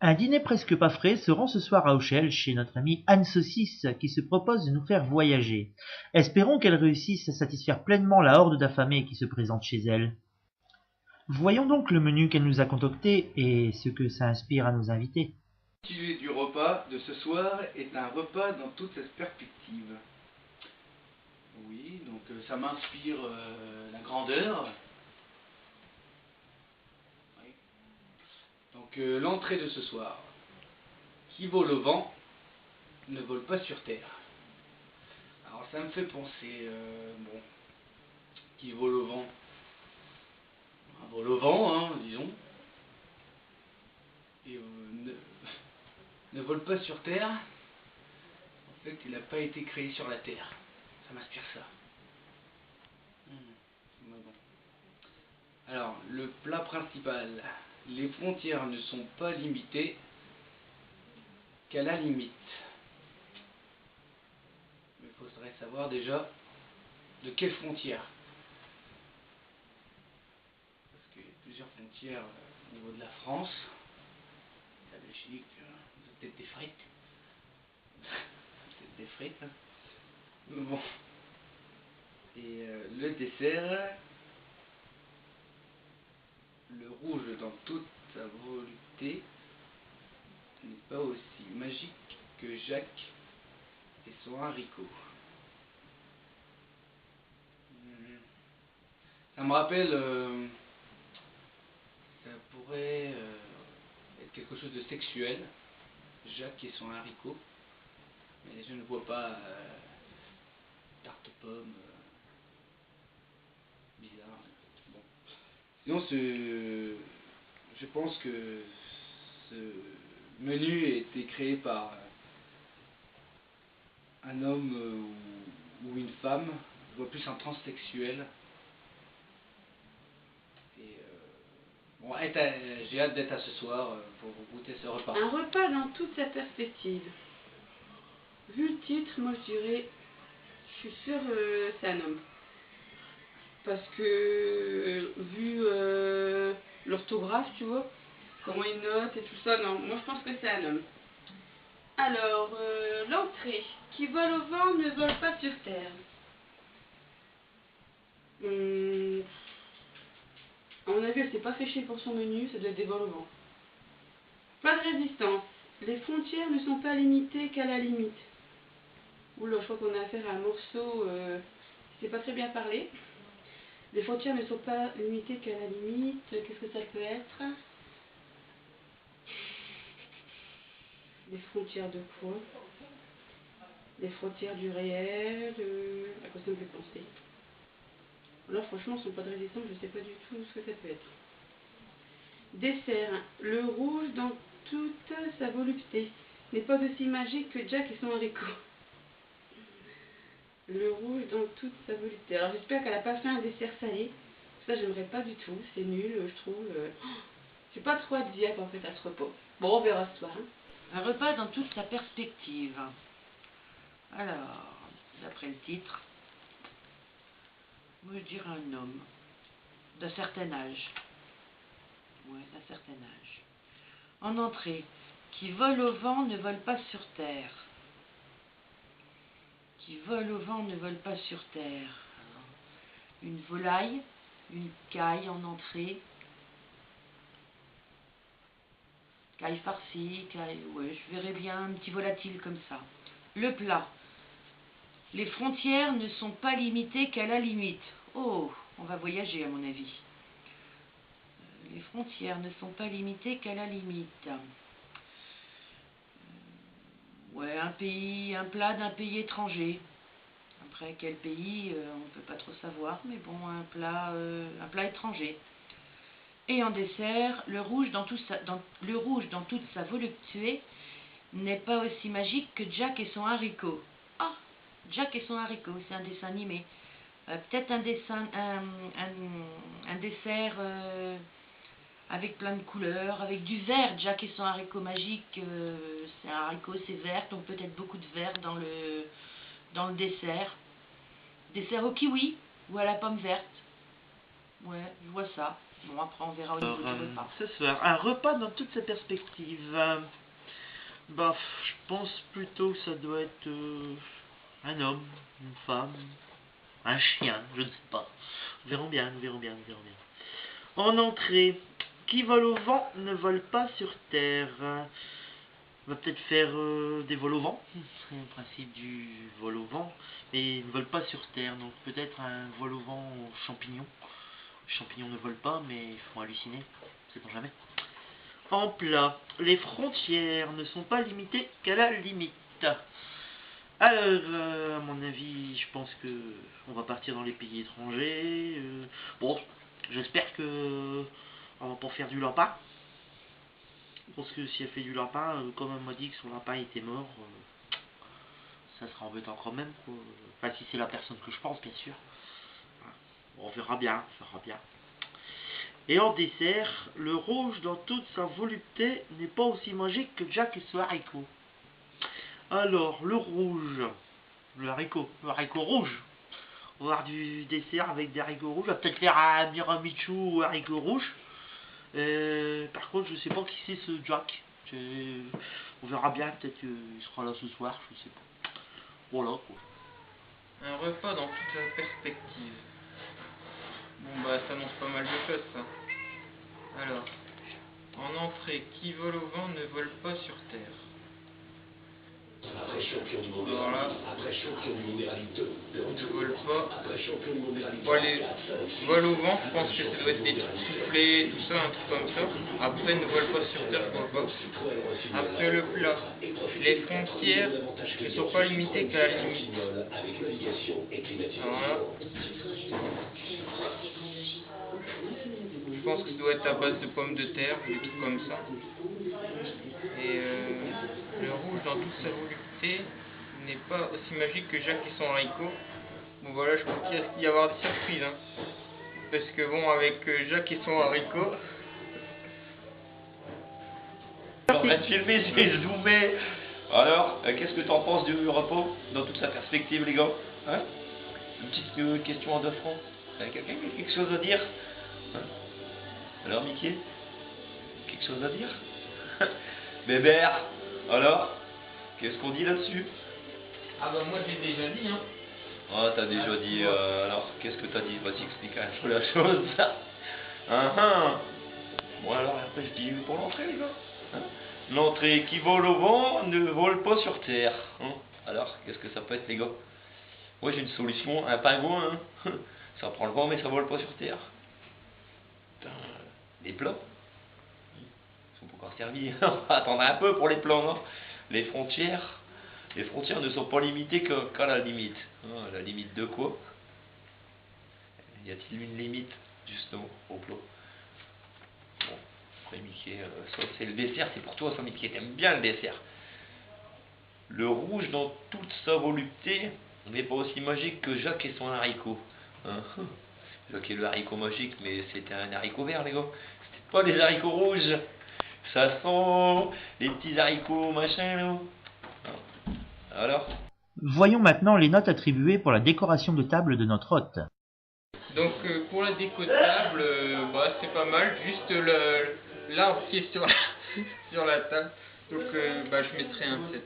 Un dîner presque pas frais se rend ce soir à Auchel chez notre amie Anne Saucisse qui se propose de nous faire voyager. Espérons qu'elle réussisse à satisfaire pleinement la horde d'affamés qui se présente chez elle. Voyons donc le menu qu'elle nous a concocté et ce que ça inspire à nos invités. L'intitulé du repas de ce soir est un repas dans toute sa perspective. Oui, donc ça m'inspire la grandeur. Oui. Donc l'entrée de ce soir, qui vole au vent, ne vole pas sur terre. Alors ça me fait penser, bon, qui vole au vent, un vol au vent, hein, disons, et ne vole pas sur terre. En fait, il n'a pas été créé sur la terre. Ça m'inspire ça. Mais bon. Alors, le plat principal. Les frontières ne sont pas limitées qu'à la limite. Mais il faudrait savoir déjà de quelles frontières. Parce qu'il y a plusieurs frontières au niveau de la France. La Belgique, peut-être des frites. Peut-être des frites. Hein. Bon. Et le dessert, le rouge dans toute sa volupté n'est pas aussi magique que Jacques et son haricot. Ça me rappelle, ça pourrait être quelque chose de sexuel, Jacques et son haricot, mais je ne vois pas tarte aux pommes bizarre. Bon. Sinon, je pense que ce menu a été créé par un homme ou une femme, je vois plus un transsexuel. Et bon, j'ai hâte d'être à ce soir pour vous goûter ce repas. Un repas dans toute sa perspective. Vu le titre, moi je dirais, je suis sûre c'est un homme. Parce que vu l'orthographe, tu vois, comment il note et tout ça, non, moi je pense que c'est un homme. Alors, l'entrée, qui vole au vent ne vole pas sur terre. À mon avis, elle s'est pas fait chier pour son menu, ça doit être des vols au vent. Pas de résistance. Les frontières ne sont pas limitées qu'à la limite. Oula, je crois qu'on a affaire à un morceau qui ne sait pas très bien parler. Les frontières ne sont pas limitées qu'à la limite. Qu'est-ce que ça peut être? Les frontières de quoi? Les frontières du réel, à quoi ça me fait penser? Là, franchement, sans pas de résistance, je ne sais pas du tout ce que ça peut être. Dessert. Le rouge dans toute sa volupté n'est pas aussi magique que Jack et son haricot. Le rouge dans toute sa volupté. Alors j'espère qu'elle n'a pas fait un dessert salé. Ça, j'aimerais pas du tout. C'est nul, je trouve. J'ai pas trop hâte d'y être en fait à ce repas. Bon, on verra ce soir. Hein. Un repas dans toute sa perspective. Alors, d'après le titre, moi je dirais un homme d'un certain âge. Ouais, d'un certain âge. En entrée, qui vole au vent ne vole pas sur terre. Qui vole au vent ne vole pas sur terre. Une volaille, une caille en entrée. Caille farcie, caille, ouais, je verrais bien un petit volatile comme ça. Le plat. Les frontières ne sont pas limitées qu'à la limite. Oh, on va voyager à mon avis. Les frontières ne sont pas limitées qu'à la limite. Ouais, un plat d'un pays étranger. Après, quel pays, on ne peut pas trop savoir, mais bon, un plat étranger. Et en dessert, le rouge dans toute sa volupté n'est pas aussi magique que Jack et son haricot. Ah, Jack et son haricot, c'est un dessin animé. Peut-être un dessert avec plein de couleurs, avec du vert. Jack et son haricot magique, c'est un haricot, c'est vert, donc peut-être beaucoup de vert dans le dessert. Dessert au kiwi ou à la pomme verte. Ouais, je vois ça. Bon, après, on verra au niveau du repas. Ce soir, un repas dans toute sa perspective. Bah, je pense plutôt que ça doit être un homme, une femme, un chien, je ne sais pas. Nous verrons bien, nous verrons bien, nous verrons bien. En entrée, qui vole au vent ne vole pas sur terre. On va peut-être faire des vols au vent. C'est le principe du vol au vent. Et ils ne volent pas sur terre, donc peut-être un vol au vent aux champignons. Les champignons ne volent pas, mais ils font halluciner. Sait-on jamais. En plat, les frontières ne sont pas limitées qu'à la limite. Alors, à mon avis, je pense que on va partir dans les pays étrangers. Bon, j'espère que on va pas faire du lapin. Parce que si elle fait du lapin, comme elle m'a dit que son lapin était mort, ça sera embêtant quand même, quoi. Enfin, si c'est la personne que je pense, bien sûr. On verra bien, on verra bien. Et en dessert, le rouge dans toute sa volupté n'est pas aussi magique que Jack et ce haricot. Alors, le rouge, le haricot rouge. On va avoir du dessert avec des haricots rouges. On va peut-être faire un miramichu ou haricot rouge. Par contre, je sais pas qui c'est ce Jack. On verra bien, peut-être qu'il sera là ce soir, je sais pas. Voilà quoi. Un repas dans toute la perspective. Bon bah ça annonce pas mal de choses ça. Alors, en entrée, qui vole au vent ne vole pas sur terre. Après champion du monde Alors là, après champion du monde Rallye 2, ne vole pas. après champion du monde Rallye Bon, les vol au vent, je pense que ça doit être des trucs soufflés, tout ça, un truc comme ça. Après, ne vole pas sur terre, je vois pas. Après le plat, les frontières ne sont pas limitées qu'à la limite. avec navigation et climatisation. Alors là, je pense que ça doit être à base de pommes de terre, des trucs comme ça. Et le rouge dans toute sa volupté n'est pas aussi magique que Jacques et son haricot. Bon voilà, je pense qu'il risque d'y avoir des surprises. Hein. Parce que bon, avec Jacques et son haricot... On va te filmer, c'est zoomé. Alors, qu'est-ce que t'en penses du repos dans toute sa perspective, les gars, hein? Une petite question en 2 francs. Quelqu'un qui a quelque chose à dire, hein? Alors, Mickey, quelque chose à dire? Bébert, alors, qu'est-ce qu'on dit là-dessus? Ah bah moi j'ai déjà dit hein. Ah, t'as déjà dit, alors, qu'est-ce que t'as dit? Vas-y, explique un peu la chose. Bon, alors, après, je dis pour l'entrée, les gars. Hein? L'entrée qui vole au vent ne vole pas sur terre. Hein? Alors, qu'est-ce que ça peut être, les gars? Moi, j'ai une solution, un pingouin. Hein? Ça prend le vent, mais ça vole pas sur terre. Putain, les plats, ils sont pas encore servis. On va attendre un peu pour les plats, non? Les frontières ne sont pas limitées qu'à la limite. Hein? La limite de quoi? Y a-t-il une limite, justement, au plat? Bon. Après Mickey, ça c'est le dessert, c'est pour toi ça Mickey, t'aimes bien le dessert. Le rouge dans toute sa volupté n'est pas aussi magique que Jacques et son haricot. Hein? Jacques est le haricot magique, mais c'était un haricot vert les gars. C'était pas des haricots rouges. Ça sent les petits haricots machin là. Alors? Voyons maintenant les notes attribuées pour la décoration de table de notre hôte. Donc pour la déco de table, bah, c'est pas mal, juste l'arbre qui est sur sur la table, donc bah, je mettrai un 7.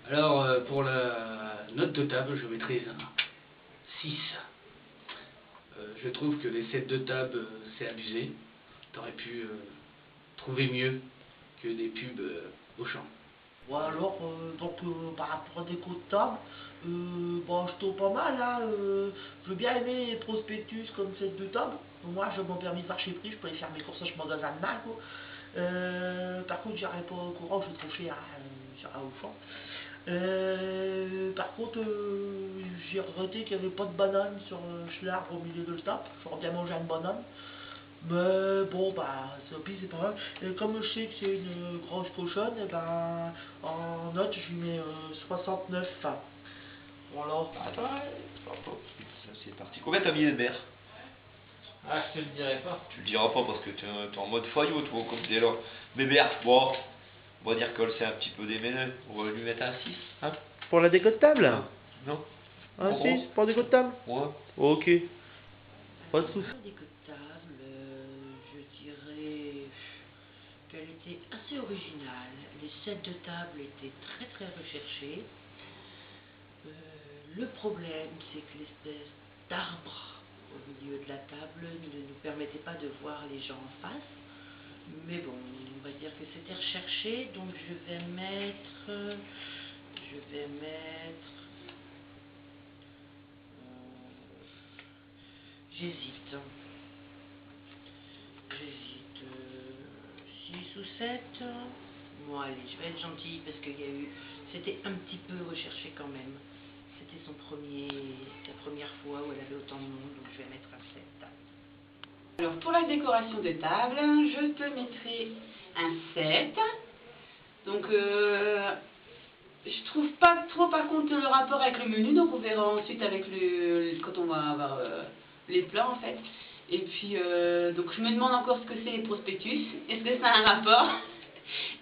Alors, pour la note de table, je mettrai un 6. Je trouve que les sets de table, c'est abusé. T'aurais pu trouver mieux que des pubs au champ. Ouais, alors, par rapport à des déco de table, bon, je trouve pas mal, hein, je veux bien aimer les prospectus comme set de table. Moi, j'ai mon permis de marché prix, je peux aller faire mes courses au magasin de mal, quoi. Par contre, j'irai pas au courant, c'est trop cher, j'irai au champ. Par contre, j'ai regretté qu'il n'y avait pas de banane sur l'arbre au milieu de la table. J'aurais bien mangé une banane. Mais bon, bah, c'est pas mal. Et comme je sais que c'est une grosse cochonne, et ben, en note, je lui mets 69. Voilà. Attends, c'est parti. Combien t'as mis Bébert? Ah, je te le dirai pas. Tu le diras pas parce que t'es en mode faillot, toi, comme t'es là. Bébert, bon, on va dire que c'est un petit peu déménagé. On va lui mettre un 6, hein? Pour la déco de table? Non? Un En 6 gros. pour la déco de table? Ouais. Ok. Pas de soucis. Pour la déco de table, je qu'elle était assez originale. Les sets de table étaient très très recherchés. Le problème, c'est que l'espèce d'arbre au milieu de la table ne nous permettait pas de voir les gens en face. Mais bon, on va dire que c'était recherché, donc je vais mettre, j'hésite 6 ou 7. Bon allez, je vais être gentille parce qu'il y a eu, c'était un petit peu recherché quand même. C'était sa première fois où elle avait autant de monde, donc je vais mettre un 7. Alors pour la décoration de table, je te mettrai un 7. Donc je trouve pas trop par contre le rapport avec le menu, donc on verra ensuite avec quand on va avoir les plats en fait. Et puis donc je me demande encore ce que c'est les prospectus. Est-ce que ça a un rapport?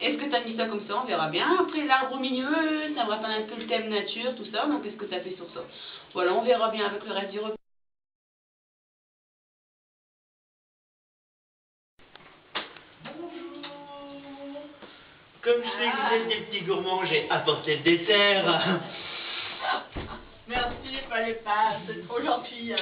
Est-ce que tu as mis ça comme ça? On verra bien. Après l'arbre au milieu, ça me rappelle un peu le thème nature, tout ça. Donc qu'est-ce que tu as fait sur ça? Voilà, on verra bien avec le reste du repas. Comme je sais que vous êtes des petits gourmands, j'ai apporté le dessert. Merci, fallait pas, c'est trop gentil.